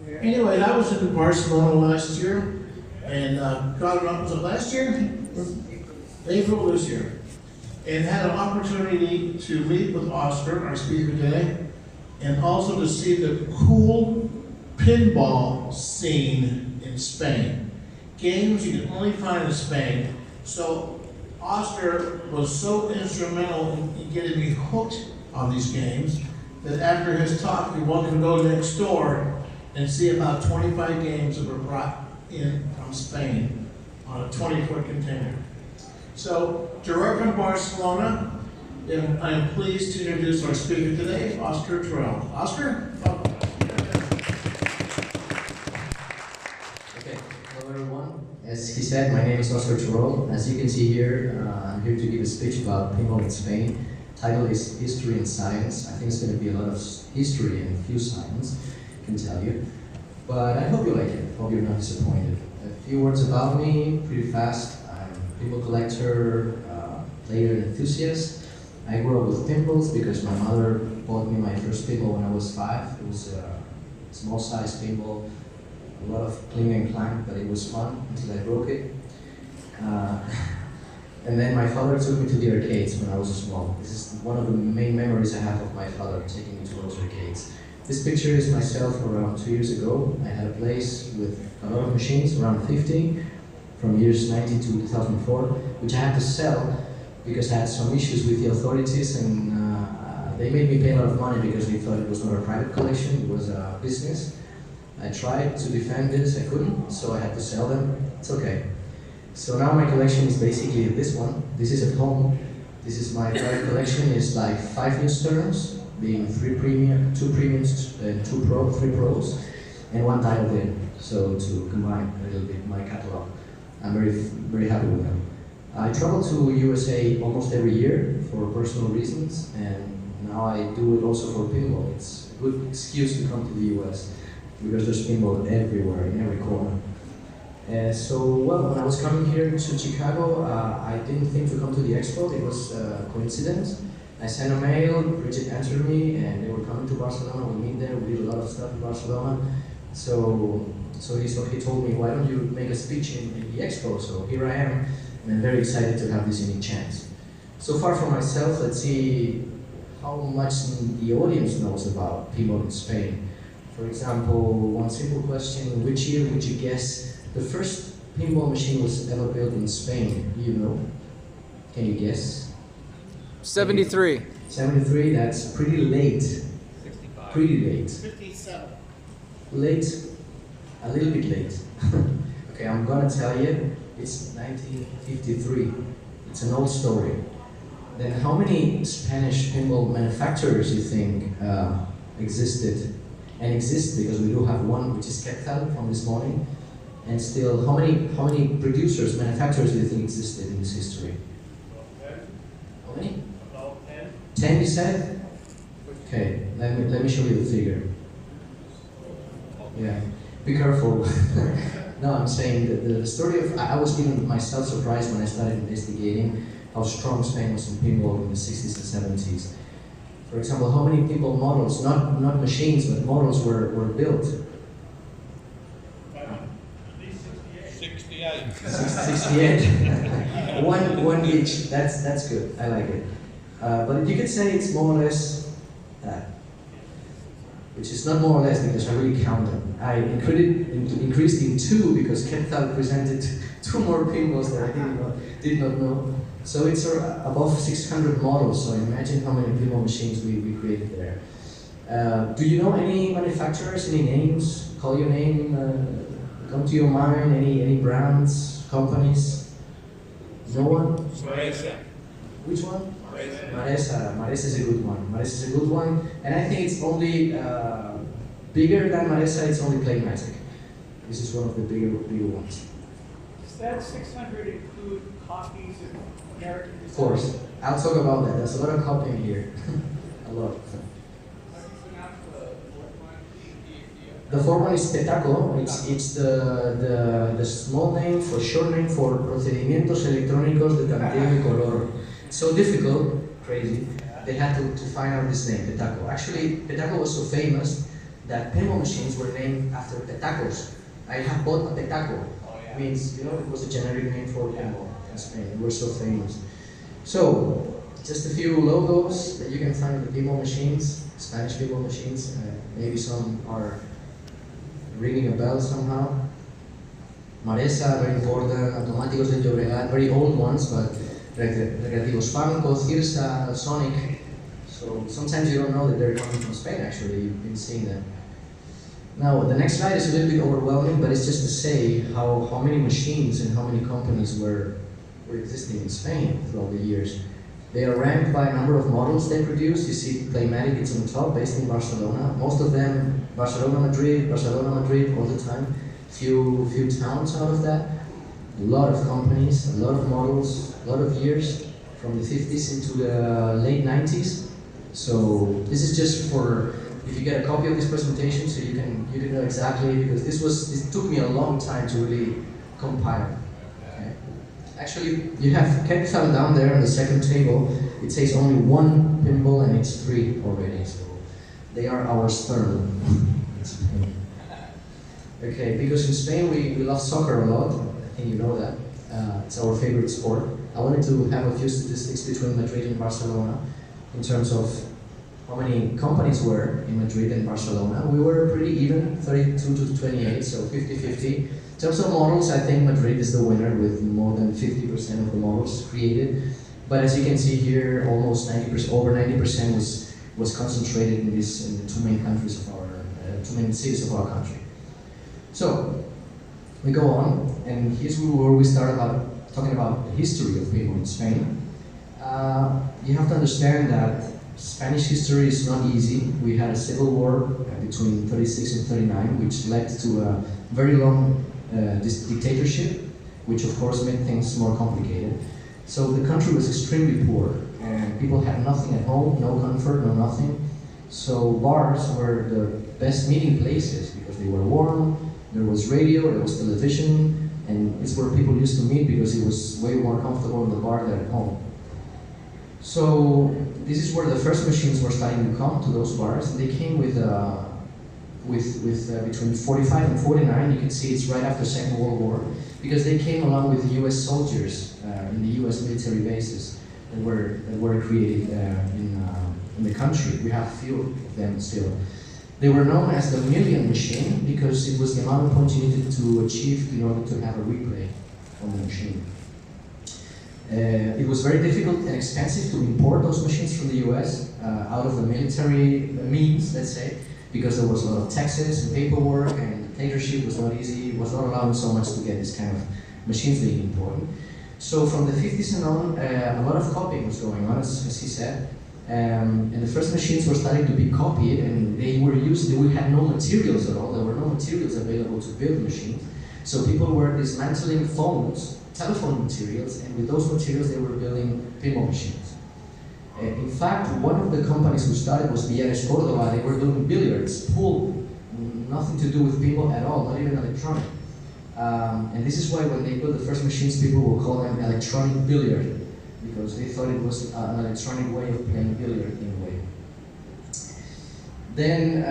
Anyway, I was in Barcelona last year, and got it up, was it last year? April this year. And had an opportunity to meet with Oscar, our speaker today, and also to see the cool pinball scene in Spain. Games you can only find in Spain. So Oscar was so instrumental in getting me hooked on these games that after his talk, we wanted to go next door and see about 25 games that were brought in from Spain on a 20-foot container. So, direct from Barcelona, I am pleased to introduce our speaker today, Oscar Terrell. Oscar? Okay, hello everyone. As he said, my name is Oscar Terrell. As you can see here, I'm here to give a speech about pinball in Spain. Title is History and Science. I think it's going to be a lot of history and a few science, I can tell you. But I hope you like it. Hope you're not disappointed. A few words about me, pretty fast. I'm a pinball collector, player and enthusiast. I grew up with pinballs because my mother bought me my first pinball when I was 5. It was a small size pinball, a lot of cling and clank, but it was fun until I broke it. And then my father took me to the arcades when I was small. This is one of the main memories I have of my father taking me to those arcades. This picture is myself around 2 years ago. I had a place with a lot of machines, around 50, from years 90 to 2004, which I had to sell because I had some issues with the authorities, and they made me pay a lot of money because they thought it was not a private collection, it was a business. I tried to defend this, I couldn't, so I had to sell them. It's okay. So now my collection is basically this one. This is at home. This is my private collection. It's like 5 years terms, being 2 premiums, 3 pros, and 1 title in. So to combine a little bit my catalog. I'm very happy with them. I travel to USA almost every year for personal reasons, and now I do it also for pinball. It's a good excuse to come to the US because there's pinball everywhere, in every corner. Well, when I was coming here to Chicago, I didn't think to come to the Expo. It was a coincidence. I sent a mail, Bridget answered me, and they were coming to Barcelona. We meet there, we did a lot of stuff in Barcelona. So he told me, why don't you make a speech in the Expo? So here I am, and I'm very excited to have this unique chance. So far for myself, let's see how much the audience knows about pinball in Spain. For example, one simple question, which year would you guess the first pinball machine was ever built in Spain? Do you know? Can you guess? 73. 73, that's pretty late. 65. Pretty late. 57. Late, a little bit late. Okay, I'm gonna tell you, it's 1953. It's an old story. Then how many Spanish pinball manufacturers do you think existed? And exist, because we do have one, which is Quetzal from this morning. And still, how many producers, manufacturers do you think existed in this history? How many? About 10. 10 you said? Okay, let me show you the figure. Yeah, be careful. No, I'm saying that the story of, I was even myself surprised when I started investigating how strong Spain was in pinball in the 60s and 70s. For example, how many pinball models, not machines, but models were built? 68. 68. one each. That's good. I like it. But you could say it's more or less that, which is not more or less because I really count them. I increased in 2 because Quetzal presented 2 more pinballs that I did not know. So it's above 600 models. So imagine how many pinball machines we created there. Do you know any manufacturers? Any names? Call your name. Come to your mind, any brands, companies? No one? Maresa. Which one? Maresa. Maresa is a good one. Maresa is a good one. And I think it's only bigger than Maresa, it's only Play Magic. This is one of the bigger ones. Does that 600 include copies of American design? Of course. I'll talk about that. There's a lot of copying here. A lot. The 4-1 is Petaco. It's the small name for short name for Procedimientos Electrónicos de Tanteo y Color. It's so difficult, crazy. They had to find out this name, Petaco. Actually, Petaco was so famous that pinball machines were named after petacos. I have bought a petaco. Oh, yeah. Means, you know, it was a generic name for pinball in Spain. We're so famous. So, just a few logos that you can find in the pinball machines, Spanish pinball machines. Maybe some are ringing a bell somehow. Maresa, very important. Automáticos del Llobregat, very old ones, but Recreativos Franco, Cirsa, Sonic. So sometimes you don't know that they're coming from Spain, actually. You've been seeing them. Now, the next slide is a little bit overwhelming, but it's just to say how many machines and how many companies were existing in Spain throughout the years. They are ranked by number of models they produce. You see Playmatic, it's on top, based in Barcelona. Most of them, Barcelona, Madrid, all the time. Few towns out of that. A lot of companies, a lot of models, a lot of years, from the 50s into the late 90s. So this is just for, if you get a copy of this presentation, so you can know exactly, because this took me a long time to really compile. Okay? Actually, you have Ketfell down there on the second table. It says only one pinball and it's 3 already. So they are our stern. Okay, because in Spain we love soccer a lot. I think you know that. It's our favorite sport. I wanted to have a few statistics between Madrid and Barcelona in terms of how many companies were in Madrid and Barcelona. We were pretty even, 32 to 28, so 50-50. In terms of models, I think Madrid is the winner with more than 50% of the models created. But as you can see here, almost 90%, over 90% was concentrated in the two main countries of our, two main cities of our country. So, we go on, and here's where we start talking about the history of pinball in Spain. You have to understand that Spanish history is not easy. We had a civil war between 36 and 39, which led to a very long dictatorship, which of course made things more complicated. So the country was extremely poor, and people had nothing at home, no comfort, no nothing. So bars were the best meeting places because they were warm, there was radio, there was television, and it's where people used to meet because it was way more comfortable in the bar than at home. So this is where the first machines were starting to come to those bars, and they came with between 45 and 49. You can see it's right after Second World War, because they came along with U.S. soldiers in the U.S. military bases that were created in the country. We have a few of them still. They were known as the million machine because it was the amount of points you needed to achieve in order to have a replay on the machine. It was very difficult and expensive to import those machines from the US out of the military means, let's say, because there was a lot of taxes and paperwork, and the dictatorship was not easy, it was not allowing so much to get this kind of machines being imported. So from the 50s and on, a lot of copying was going on, as he said. And the first machines were starting to be copied, and they had no materials at all. There were no materials available to build machines. So people were dismantling phones, telephone materials, and with those materials they were building pinball machines. In fact, one of the companies who started was Villares Córdoba. They were doing billiards, pool, nothing to do with pinball at all, not even electronic. And this is why when they built the first machines, people will call them electronic billiard, because they thought it was an electronic way of playing billiard in a way. Then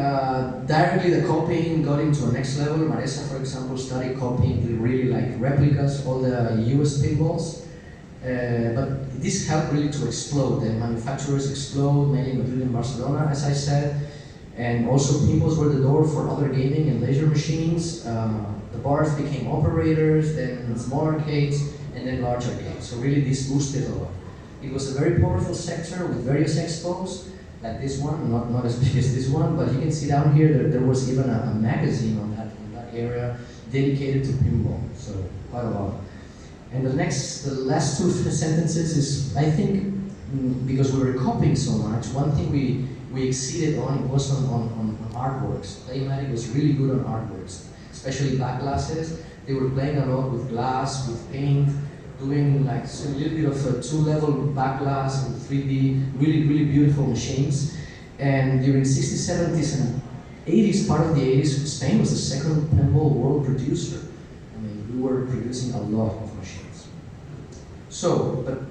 directly the copying got into a next level. Maresa, for example, started copying really like replicas, all the US pinballs. But this helped really to explode. The manufacturers explode, mainly in Madrid and Barcelona, as I said. And also pinballs were the door for other gaming and leisure machines. The bars became operators, then small arcades, and then large arcades. So really this boosted a lot. It was a very powerful sector with various expos, like this one, not as big as this one, but you can see down here that there was even a magazine on that area dedicated to pinball, so quite a lot. And the last two sentences is, I think, because we were copying so much, one thing we exceeded on was on artworks. Playmatic was really good on artworks, especially back glasses. They were playing a lot with glass, with paint, doing like a little bit of a two-level back glass and 3D, really, really beautiful machines. And during 60s, 70s, and 80s, part of the 80s, Spain was the second pinball world producer. I mean, we were producing a lot of machines. So, but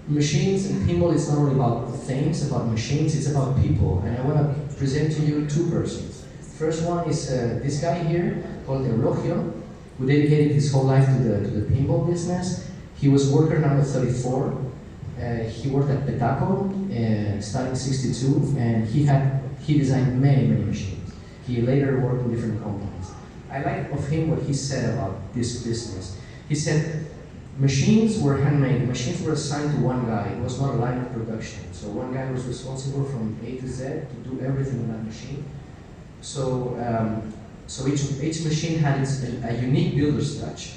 machines and pinball is not only about things, about machines, it's about people. And I want to present to you two persons. First one is this guy here called Eulogio, who dedicated his whole life to the pinball business. He was worker number 34. He worked at Petaco starting '62, and he designed many machines. He later worked in different companies. I like of him what he said about this business. He said machines were handmade. Machines were assigned to one guy. It was not a line of production. So one guy was responsible from A to Z to do everything on that machine. So each machine had a unique builder's touch.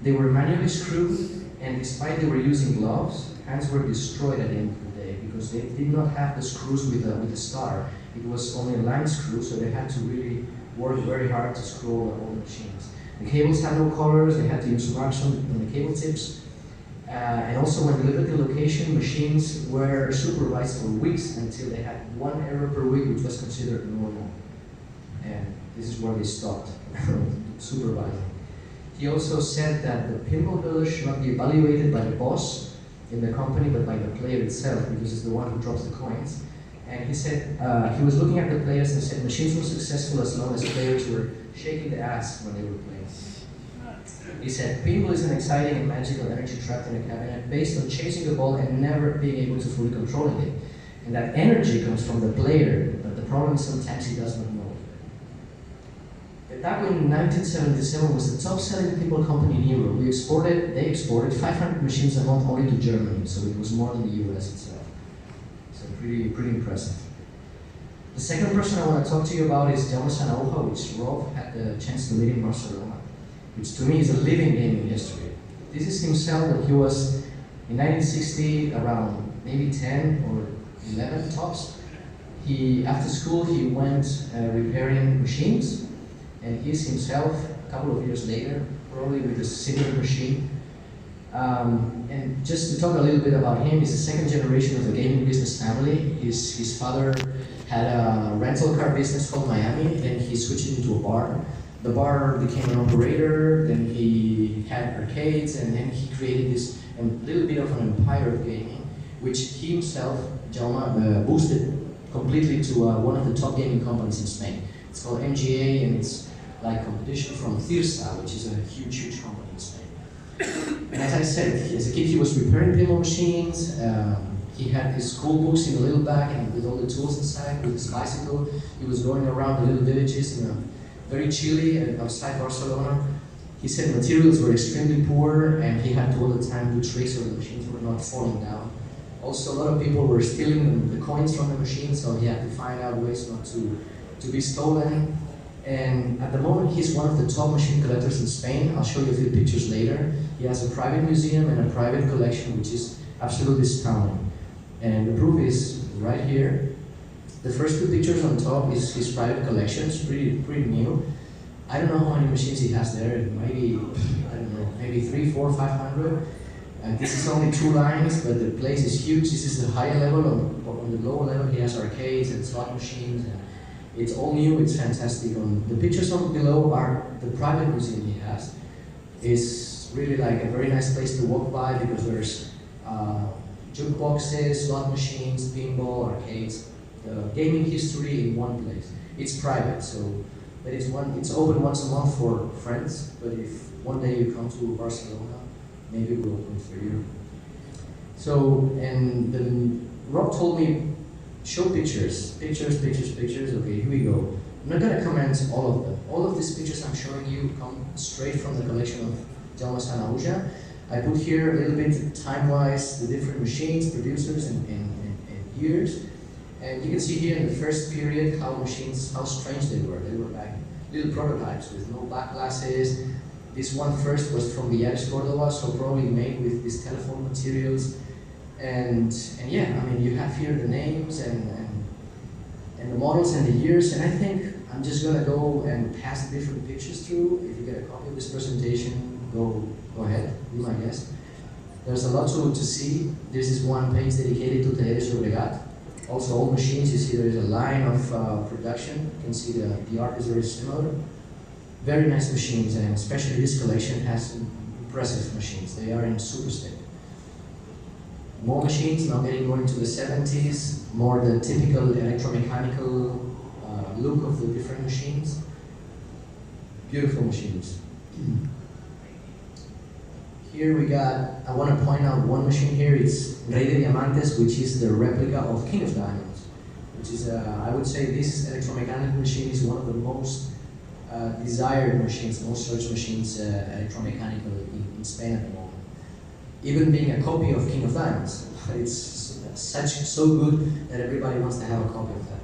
They were manually screwed, and despite they were using gloves, hands were destroyed at the end of the day because they did not have the screws with the star. It was only a line screw, so they had to really work very hard to screw all the machines. The cables had no colors, they had to use marks on the cable tips. And also when delivered to location, machines were supervised for weeks until they had one error per week, which was considered normal. And this is where they stopped supervising. He also said that the pinball builder should not be evaluated by the boss in the company, but by the player itself, because it's the one who drops the coins. And he said, he was looking at the players and said machines were successful as long as players were shaking the ass when they were playing. He said, pinball is an exciting and magical energy trapped in a cabinet based on chasing the ball and never being able to fully control it. And that energy comes from the player, but the problem is sometimes he does not know. Petaco in 1977 was the top-selling pinball company in Europe. They exported 500 machines a month only to Germany, so it was more than the US itself. So pretty impressive. The second person I want to talk to you about is Jaume Sanauja, which Rob had the chance to meet in Barcelona, which to me is a living gaming history. This is himself when he was in 1960 around maybe 10 or 11 tops. After school he went repairing machines, and he's himself a couple of years later, probably with a similar machine. And just to talk a little bit about him, he's the second generation of a gaming business family. His father had a rental car business called Miami, then he switched it into a bar. The bar became an operator, then he had arcades, and then he created this little bit of an empire of gaming, which he himself, Jaume, boosted completely to one of the top gaming companies in Spain. It's called MGA, and it's like competition from Tirsa, which is a huge company in Spain. And as I said, as a kid he was repairing pinball machines. He had his school books in a little bag and with all the tools inside, with his bicycle. He was going around the little villages in a very chilly outside Barcelona. He said materials were extremely poor, and he had to all the time do tricks so the machines were not falling down. Also, a lot of people were stealing the coins from the machine, so he had to find out ways not to be stolen. And at the moment, he's one of the top machine collectors in Spain. I'll show you a few pictures later. He has a private museum and a private collection, which is absolutely astounding. And the proof is right here. The first two pictures on top is his private collection. It's pretty new. I don't know how many machines he has there. Maybe, I don't know, maybe 300, 400, 500. And this is only 2 lines, but the place is huge. This is the higher level. On the lower level, he has arcades and slot machines. And it's all new. It's fantastic. The pictures on below are the private museum he has. It's really like a very nice place to walk by because there's jukeboxes, slot machines, pinball, arcades, gaming history in one place. It's private, so but it's open once a month for friends. But if one day you come to Barcelona, maybe we'll open for you. So, and then Rob told me, show pictures. Okay, here we go. I'm not gonna comment all of them. All of these pictures I'm showing you come straight from the collection of Jaume Sanauja. I put here a little bit time-wise the different machines, producers, and years. And you can see here in the first period how strange they were. They were like little prototypes with no back glasses. This one first was from Villares, Córdoba, so probably made with these telephone materials. And yeah, I mean, you have here the names and the models and the years. And I think I'm just gonna go and pass the different pictures through. If you get a copy of this presentation, go ahead, be my guest. There's a lot to see. This is one page dedicated to Talleres Llobregat. Also old machines, you see there is a line of production. You can see the art is very similar. Very nice machines, and especially this collection has impressive machines. They are in super state. More machines, now getting more into the 70s, more the typical electromechanical look of the different machines. Beautiful machines. Here we got, I want to point out one machine here. It's Rey de Diamantes, which is the replica of King of Diamonds, which is, I would say this electromechanical machine is one of the most desired machines, most searched machines electromechanical in Spain at the moment. Even being a copy of King of Diamonds. It's so good that everybody wants to have a copy of that.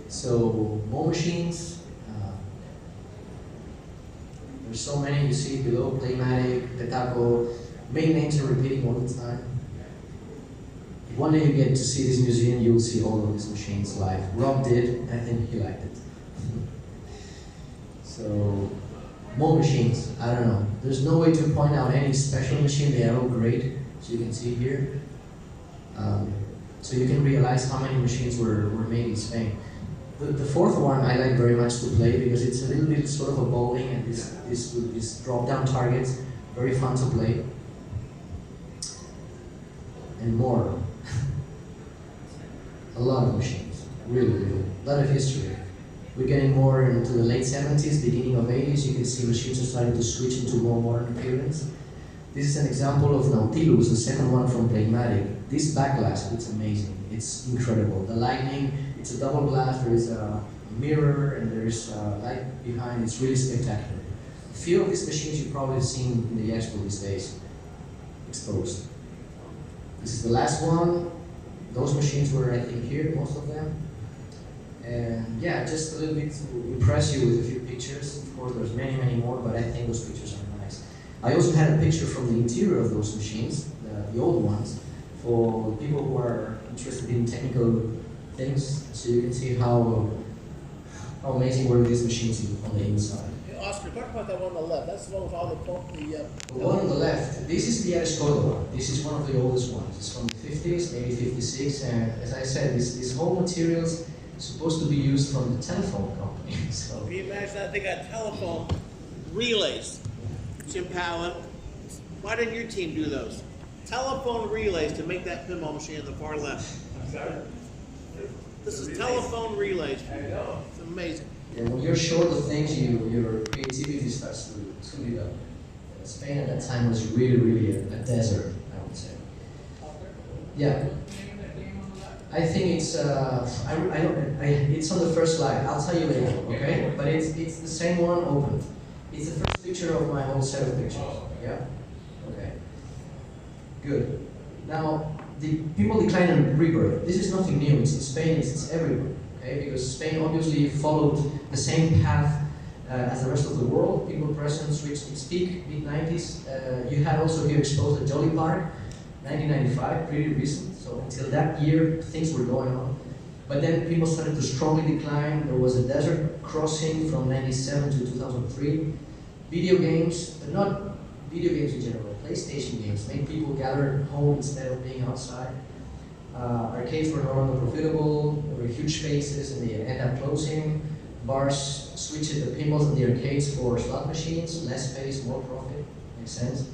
So, more machines. There's so many, you see below, Playmatic, Petaco, main names are repeating all the time. If one day you get to see this museum, you'll see all of these machines live. Rob did, I think he liked it. So, more machines, I don't know. There's no way to point out any special machine, they are all great, as you can see here. So you can realize how many machines were made in Spain. The fourth one I like very much to play because it's a little bit sort of a bowling and this drop-down targets, very fun to play. And more. A lot of machines, really, a lot of history. We're getting more into the late 70s, beginning of 80s. You can see machines are starting to switch into more modern appearance. This is an example of Nautilus, the second one from Playmatic. This back glass, it's amazing. It's incredible. The lighting, it's a double glass. There is a mirror and there's a light behind. It's really spectacular. A few of these machines you've probably seen in the Expo these days, exposed. This is the last one. Those machines were, I think, here, most of them. And yeah, just a little bit to impress you with a few pictures. Of course, there's many, many more, but I think those pictures are nice. I also had a picture from the interior of those machines, the old ones, for people who are interested in technical things, so you can see how amazing were these machines on the inside. Hey, Oscar, talk about that one on the left. That's the one with all The one on the left, this is the Córdoba. This is one of the oldest ones. It's from the 50s, maybe 56, and as I said, this whole materials supposed to be used from the telephone company. So. Can you imagine that? They got telephone relays. Jim Powell, why didn't your team do those? Telephone relays to make that pinball machine on the far left. This is telephone relays. It's amazing. Yeah, when you're short of things, your creativity starts to lead up. Spain at that time was really a desert, I would say. Yeah. I think it's it's on the first slide. I'll tell you later, okay? But it's the same one open. It's the first picture of my whole set of pictures. Yeah. Okay. Good. Now the pinball decline and rebirth. This is nothing new. It's in Spain. It's everywhere. Okay, because Spain obviously followed the same path as the rest of the world. Pinball presence reached its peak mid 90s. You had also here exposed at Jolly Park, 1995, pretty recent. So until that year, things were going on. But then people started to strongly decline. There was a desert crossing from 97 to 2003. Video games, but not video games in general, PlayStation games, made people gather at home instead of being outside. Arcades were no longer profitable, there were huge spaces and they ended up closing. Bars switched the pinballs and the arcades for slot machines, less space, more profit, makes sense.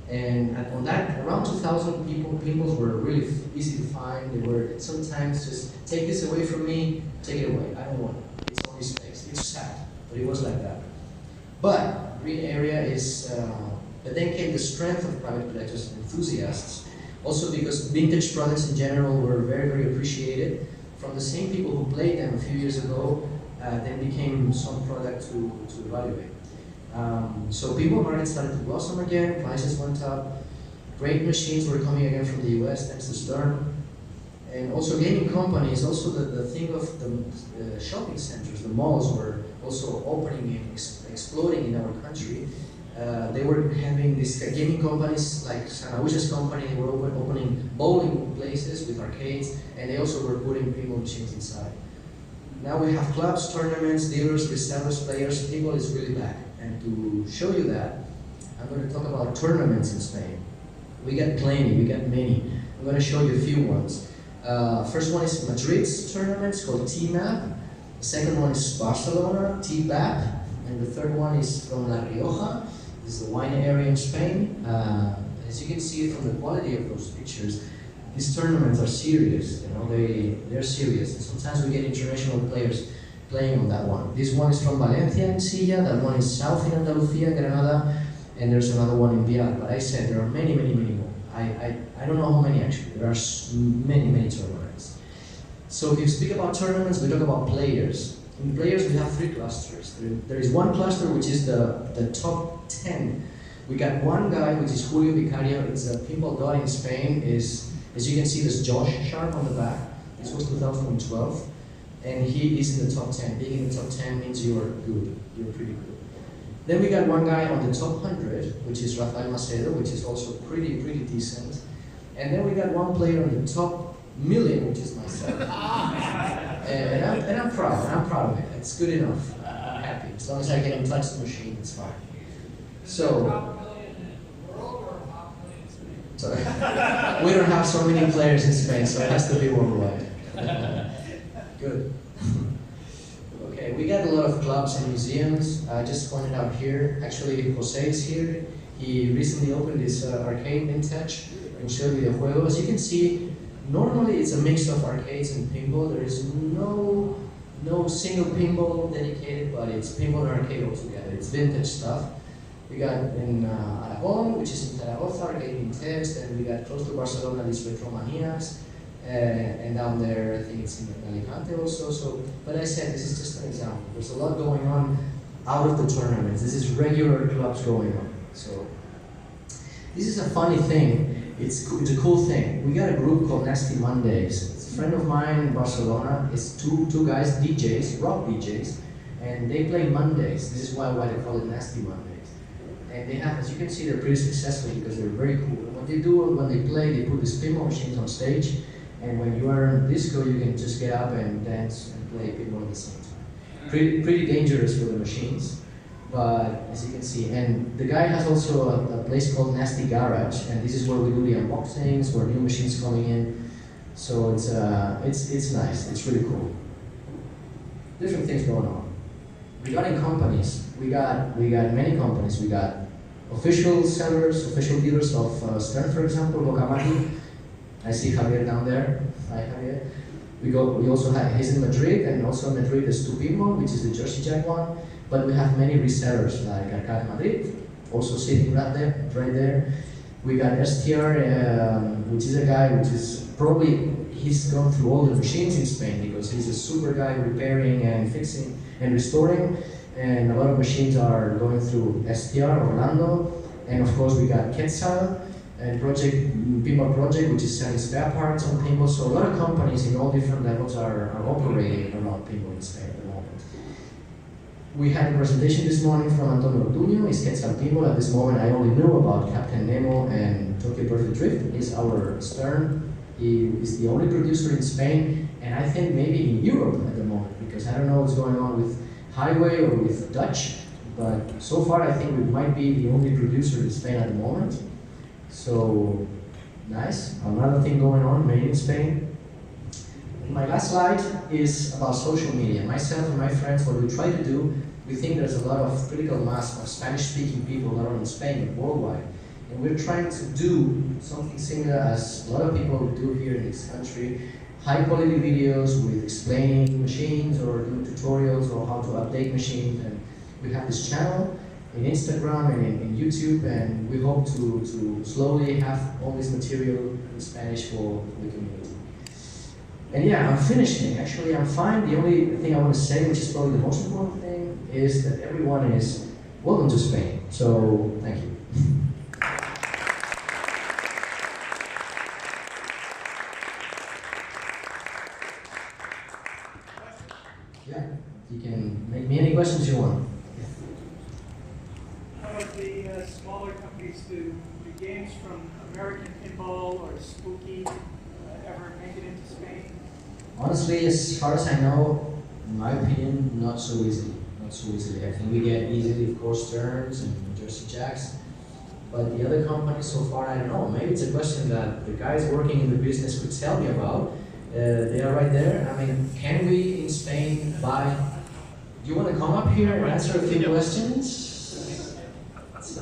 And on that, around 2000, pinballs were really easy to find. They were sometimes just, take this away from me, take it away, I don't want it. It's only space. It's sad, but it was like that. But green area is, but then came the strength of private collectors and enthusiasts. Also because vintage products in general were very appreciated. From the same people who played them a few years ago, then became some product to evaluate. So pinball market started to blossom again, prices went up, great machines were coming again from the US thanks to Stern. And also gaming companies, also the thing of the shopping centers, the malls were also opening and exploding in our country. They were having these gaming companies like Sanauja's company, they were opening bowling places with arcades, and they also were putting pinball machines inside. Now we have clubs, tournaments, dealers, resellers, players. Pinball is really back. And to show you that, I'm going to talk about tournaments in Spain. We got plenty, we got many. I'm going to show you a few ones. First one is Madrid's tournament, it's called T-Map. The second one is Barcelona, T-BAP. And the third one is from La Rioja. This is the wine area in Spain. As you can see from the quality of those pictures, these tournaments are serious. You know, they're serious. And sometimes we get international players playing on that one. This one is from Valencia in Silla, that one is south in Andalucía, Granada, and there's another one in Vial. But I said there are many, many, many more. I don't know how many actually. There are many, many tournaments. So if you speak about tournaments, we talk about players. In players, we have 3 clusters. There is one cluster which is the top 10. We got one guy, which is Julio Vicario. It's a pinball god in Spain. As you can see, there's Josh Sharp on the back. This was 2012. And he is in the top 10. Being in the top 10 means you're good. You're pretty good. Then we got one guy on the top 100, which is Rafael Macedo, which is also pretty decent. And then we got one player on the top 1,000,000, which is myself. and I'm proud of it. It's good enough. I'm happy. As long as I can touch the machine, it's fine. So, sorry. We don't have so many players in Spain, so it has to be worldwide. Good. Okay, we got a lot of clubs and museums. I just pointed out here, actually Jose is here. He recently opened his arcade vintage in Chile Videojuego. As you can see, normally it's a mix of arcades and pinball. There is no single pinball dedicated, but it's pinball and arcade all together. It's vintage stuff. We got in Aragón, which is in Zaragoza, arcade vintage. Then we got close to Barcelona, these Retromanias. And down there, I think it's in Alicante also. So, but I said this is just an example. There's a lot going on out of the tournaments. This is regular clubs going on. So this is a funny thing. It's a cool thing. We got a group called Nasty Mondays. It's a friend of mine in Barcelona. It's two guys, DJs, rock DJs, and they play Mondays. This is why they call it Nasty Mondays. And they have, as you can see, they're pretty successful because they're very cool. And what they do when they play, they put these pinball machines on stage. And when you are in disco, you can just get up and dance and play pinball at the same time. Pretty dangerous for the machines, but as you can see, and the guy has also a place called Nasty Garage, and this is where we do the unboxings, where new machines coming in. So it's nice. It's really cool. Different things going on. Regarding companies, we got many companies. We got official sellers, official dealers of Stern, for example, Bocamati. I see Javier down there. Hi, Javier. We also have, he's in Madrid, and also in Madrid there's Tupimo, which is the Jersey Jack one. But we have many resellers like Arcade Madrid, also sitting right there. We got STR, which is a guy which is probably, he's gone through all the machines in Spain because he's a super guy repairing and fixing and restoring. And a lot of machines are going through STR, Orlando. And of course we got Quetzal, and Pinball Project, which is selling spare parts on pinball. So a lot of companies in all different levels are operating around pinball in Spain at the moment. We had a presentation this morning from Antonio Ortuño. He's Quetzal Pinball. At this moment, I only knew about Captain Nemo and Tokyo Perfect Drift. He's our Stern. He is the only producer in Spain, and I think maybe in Europe at the moment, because I don't know what's going on with Highway or with Dutch, but so far I think we might be the only producer in Spain at the moment. So, nice. Another thing going on, made in Spain. My last slide is about social media. Myself and my friends, what we try to do, we think there's a lot of critical mass of Spanish-speaking people not only in Spain, but worldwide. And we're trying to do something similar as a lot of people do here in this country. High-quality videos with explaining machines or doing tutorials or how to update machines. And we have this channel in Instagram and in YouTube, and we hope to slowly have all this material in Spanish for the community. And yeah, I'm finishing. Actually, I'm fine. The only thing I want to say, which is probably the most important thing, is that everyone is welcome to Spain. So, thank you. Yeah, you can make me any questions you want. The smaller companies do games from American Pinball or Spooky ever make it into Spain? Honestly, as far as I know, in my opinion, not so easily. Not so easily. I think we get easily, of course, Sterns and Jersey Jacks. But the other companies so far, I don't know. Maybe it's a question that the guys working in the business could tell me about. They are right there. I mean, can we in Spain buy? Do you want to come up here and answer a few questions?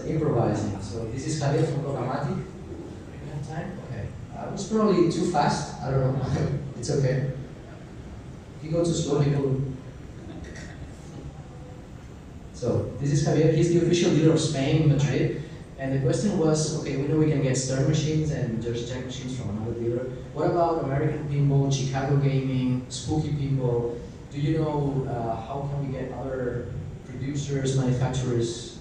Improvising. So this is Javier from Bocamati. You have time? Okay. I was probably too fast. I don't know. It's okay. If you go too slow, people So this is Javier, he's the official dealer of Spain, Madrid. And the question was, okay, we know we can get Stern machines and Jersey Jack machines from another dealer. What about American Pinball, Chicago Gaming, Spooky Pinball? Do you know how can we get other producers, manufacturers?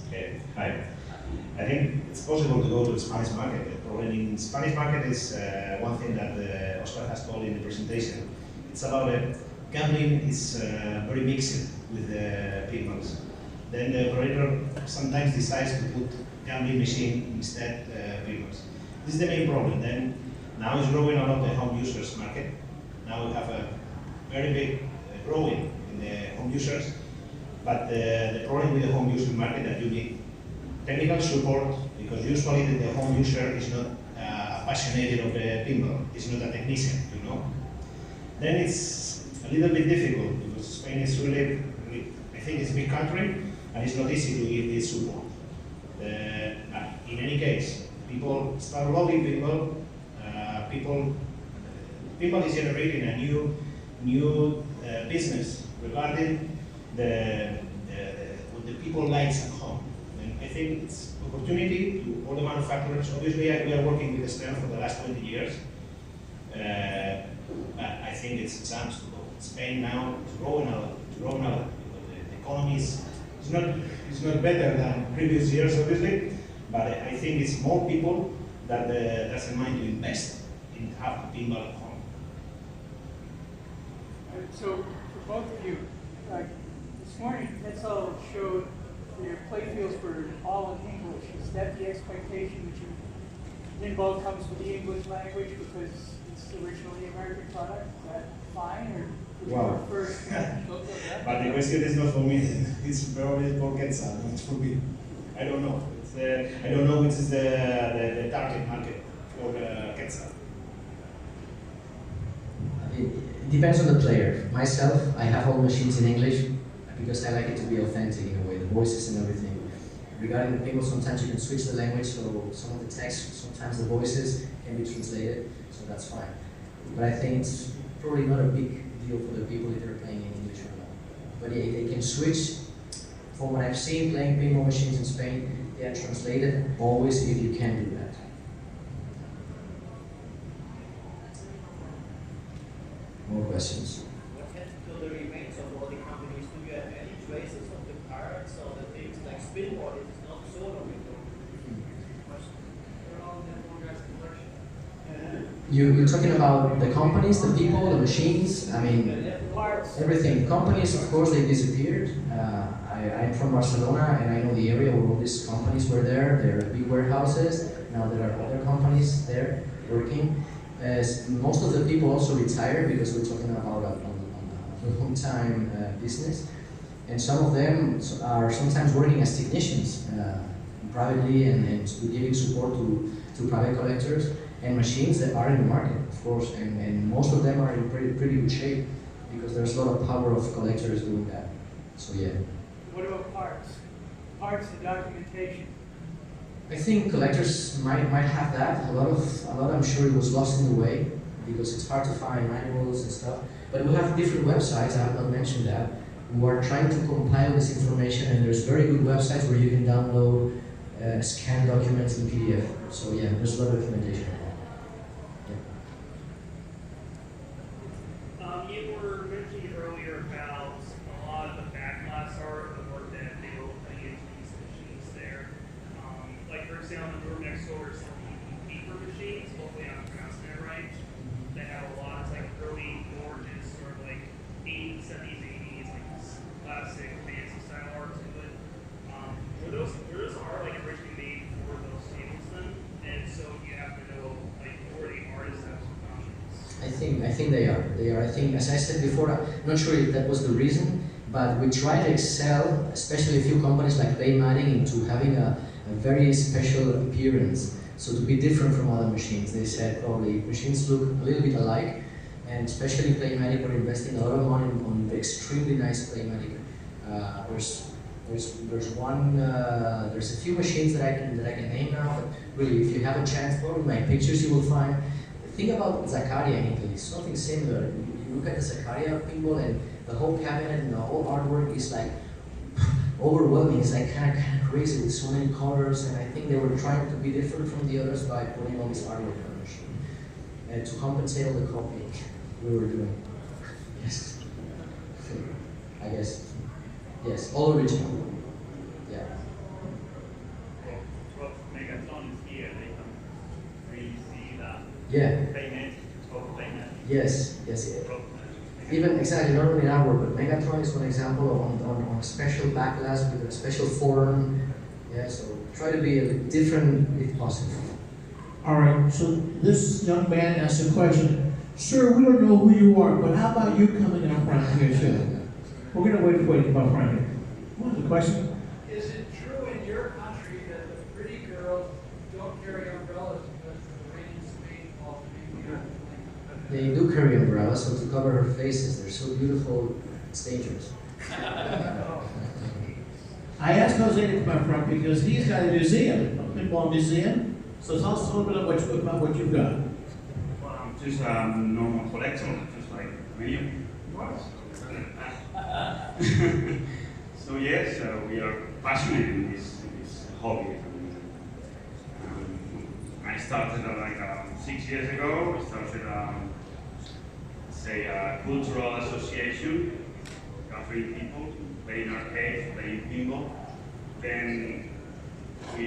Okay, hi. I think it's possible to go to the Spanish market. The problem in Spanish market is one thing that Oscar has told in the presentation. It's about gambling is very mixed with the pinballs. Then the operator sometimes decides to put gambling machine instead pinballs. This is the main problem. Then now it's growing a lot the home users market. Now we have a very big growing in the home users, but the problem with the home user market that you need technical support, because usually the home user is not passionate of the pinball, it's not a technician, you know. Then it's a little bit difficult because Spain is really I think it's a big country and it's not easy to give this support. In any case, people start loving pinball. Pinball is generating a new business regarding what the people likes at home. And I think it's opportunity to all the manufacturers. Obviously, we are working with Stern for the last 20 years. I think it's a chance to go. Spain now is growing a lot. Because the economy is not better than previous years, obviously. But I think it's more people that doesn't mind to invest in have a pinball at home. So for both of you, this morning Netzel showed their play fields for all in English. Is that the expectation that your pinball comes with the English language because it's originally American product? Is that fine, or would you Wow. prefer? But the question is not for me. It's probably for Quetzal, not for me. I don't know. I don't know which is the target market for Quetzal. It depends on the player. Myself, I have all machines in English because I like it to be authentic in a way, the voices and everything. Regarding the pinball, sometimes you can switch the language, so some of the text, sometimes the voices can be translated, so that's fine. But I think it's probably not a big deal for the people if they're playing in English or not. But yeah, they can switch. From what I've seen playing pinball machines in Spain, they are translated always if you can do that. More questions? What happened to the remains of all the companies? Do you have any traces of the parts or the things like Spinball? It is not sold on it. They're all in that one guy's collection. You're talking about the companies, the people, the machines, I mean, everything. Companies, of course, they disappeared. I'm from Barcelona and I know the area where all these companies were there. There are big warehouses. Now there are other companies there working. Most of the people also retired because we're talking about a long-time business. And some of them are sometimes working as technicians privately and giving support to private collectors and machines that are in the market, of course. And most of them are in pretty good shape because there's a lot of power of collectors doing that. So yeah. What about parts? Parts and documentation. I think collectors might have that. A lot I'm sure it was lost in the way because it's hard to find manuals and stuff. But we have different websites, I have not mentioned that, who are trying to compile this information, and there's very good websites where you can download scanned documents in PDF. So yeah, there's a lot of documentation. You were mentioning earlier about a lot of the backlash art, the work that they were putting into these machines there. Like for example, the room next door is some paper machines, hopefully I'm pronouncing it right, that have a lot of like early gorgeous sort of like 80s, 70s, 80s, like classic fancy style art to it. Were those art like originally made for those tables then? And so you have to know like who are the artists that I think they are. I think, as I said before, I'm not sure if that was the reason, but we try to excel, especially a few companies like Playmatic, into having a very special appearance. So to be different from other machines. They said probably machines look a little bit alike, and especially Playmatic, we're investing a lot of money on the extremely nice Playmatic. There's a few machines that I can name now, but really, if you have a chance, probably my pictures you will find. Think about Zaccaria in Italy, something similar. You look at the Zaccaria pinball and the the whole cabinet and the whole artwork is like overwhelming. It's like kind of crazy with so many colors, and I think they were trying to be different from the others by putting all this artwork on the machine and to compensate all the copying we were doing. Yes, I guess. Yes, all original. Yeah. Well, Megatron is here. They can really see that. Yeah. Payment, total payment. Yes. Yes. Even exactly, not only artwork, but Megatron is one example on a special backlash with a special forum. Yeah, so try to be a bit different if possible. All right, so this young man asked a question. Sir, we don't know who you are, but how about you coming out front here, sir? We're going to wait for you to come up front here. What's the question? Is it true in your country that the pretty girls don't carry umbrellas because the rain in Spain falls They do carry umbrellas, so to cover her faces. They're so beautiful, it's dangerous. I asked Jose to come up front because he's got a museum, a pinball museum. So tell us a little bit about what you've got. Well, I'm just a normal collector, just like many of you. So yes, we are passionate in this hobby. I started like 6 years ago. We started a cultural association, gathering people, playing arcades, playing pinball. Then we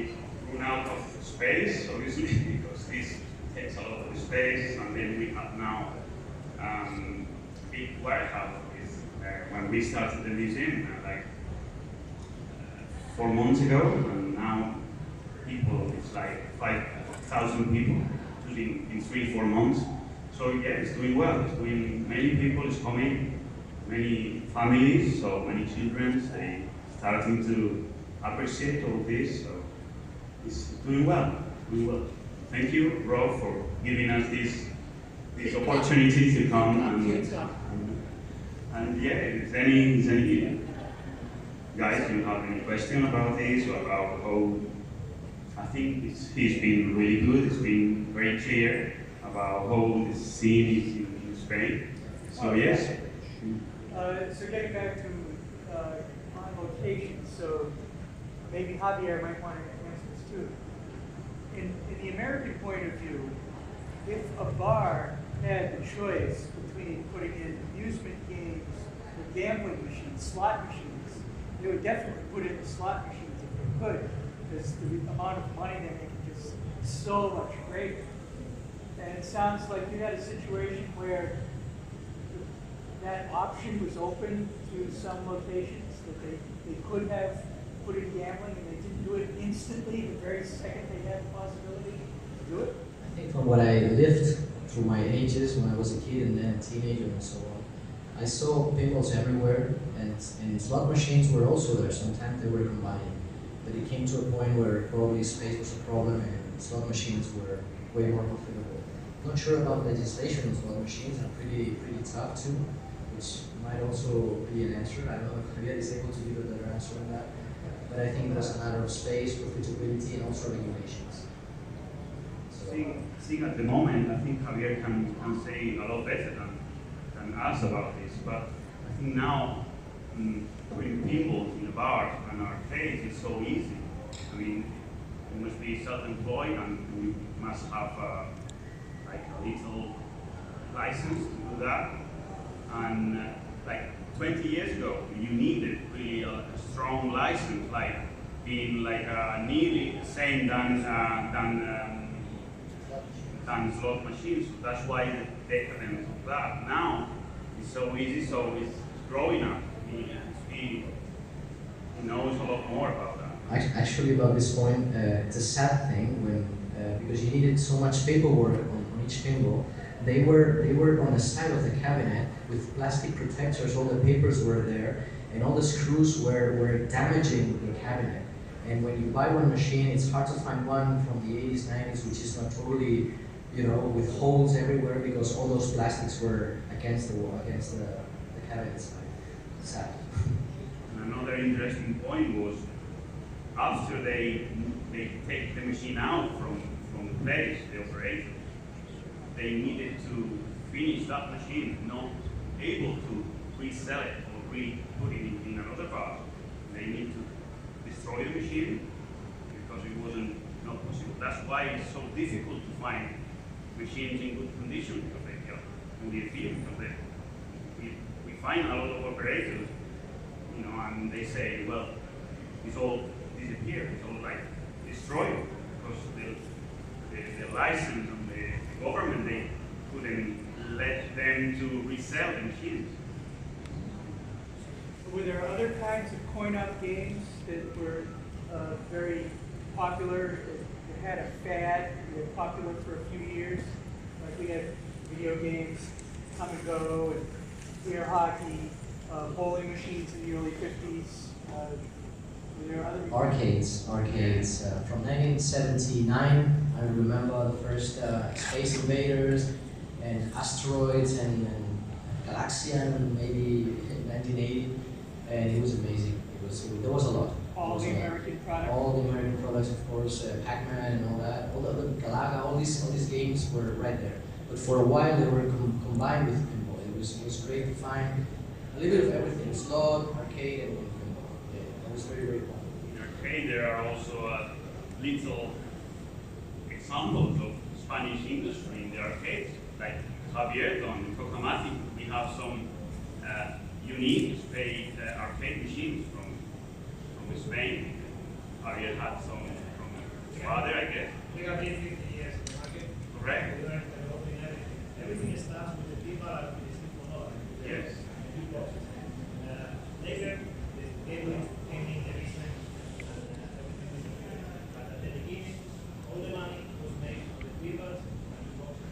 run out of space, obviously, because this takes a lot of space, and then we have now big warehouse. When we started the museum, 4 months ago, and now people, it's like 5,000 people in 3-4 months. So yeah, it's doing well. It's doing, many people is coming, many families, so many children, they starting to appreciate all this. So it's doing well, doing well. Thank you, Rob, for giving us this opportunity to come and yeah, if any guys, you have any question about this or about how, I think he's been really good. It's been very clear about how the scene is in Spain. So yes. So getting back to on location, so maybe Javier might want to answer this too. In the American point of view, if a bar had the choice between putting in amusement games or gambling machines, slot machines, they would definitely put in the slot machines if they could, because the amount of money they make is just so much greater. And it sounds like you had a situation where that option was open to some locations, that they could have put in gambling and they didn't do it instantly, the very second they had the possibility to do it? I think from what I lived through my ages when I was a kid and then a teenager and so on, I saw pinballs everywhere, and slot machines were also there. Sometimes they were combining, but it came to a point where probably space was a problem and slot machines were way more profitable. Not sure about legislation on slot machines, are pretty tough too, which might also be an answer. I don't know if Javier is able to give a better answer on that, but I think it was a matter of space, profitability, and also regulations. Seeing at the moment, I think Javier can say a lot better than us about this, but I think now doing pinball in a bar and arcades is so easy. I mean, you must be self-employed and you must have like a little license to do that. And like 20 years ago, you needed really a strong license, like being like nearly the same than slot machines. So that's why the decadence of that. Now it's so easy, so it's growing up. He knows a lot more about that. Actually, about this point, it's a sad thing when because you needed so much paperwork on each pinball. They were on the side of the cabinet with plastic protectors. All the papers were there, and all the screws were damaging the cabinet. And when you buy one machine, it's hard to find one from the 80s, 90s, which is not totally, with holes everywhere because all those plastics were against the wall, against the cabinet side. Sad. And another interesting point was after they take the machine out from the place, the operator, they needed to finish that machine, not able to resell it. we put it in another bar, they need to destroy the machine because it wasn't not possible. That's why it's so difficult to find machines in good condition because they have in the field. Because we find a lot of operators, you know, and they say, well, it's all disappeared, it's all like destroyed because the license and the government, they couldn't let them to resell the machines. Were there other kinds of coin-op games that were very popular, that had a fad, that were popular for a few years? Like we had video games come and go, and air hockey, bowling machines in the early 50s. Were there other Arcades. From 1979, I remember the first Space Invaders and Asteroids and Galaxian, maybe in 1980, and it was amazing. There was a lot. all the American products? All the American products, of course, Pac-Man and all that, all the Galaga, all these games were right there. But for a while, they were combined with pinball. It was great to find a little bit of everything: slot, arcade, and pinball. Yeah, that was very, very fun. In arcade, there are also little examples of Spanish industry in the arcades, like Javier on Cocamati. We have some unique arcade machines from Spain. Javier had some from his father, I guess. We have been 50 years in the market. Correct. We learned everything starts with the people and with the simple knowledge. Yes. Big boxes. Later, the gaming came in the business and everything was different. But at the beginning, all the money was made on the tables and the boxes.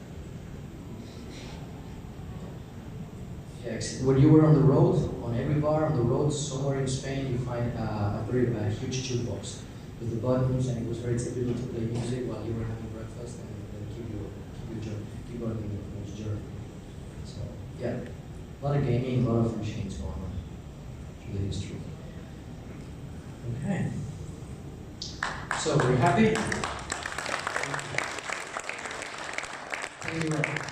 Yeah, when you were on the road, on every bar on the road, somewhere in Spain, you find a very huge jukebox with the buttons, and it was very typical to play music while you were having breakfast and keep going on your journey. So yeah, a lot of gaming, a lot of machines going on. It's really true. Okay. So we're happy. Thank you.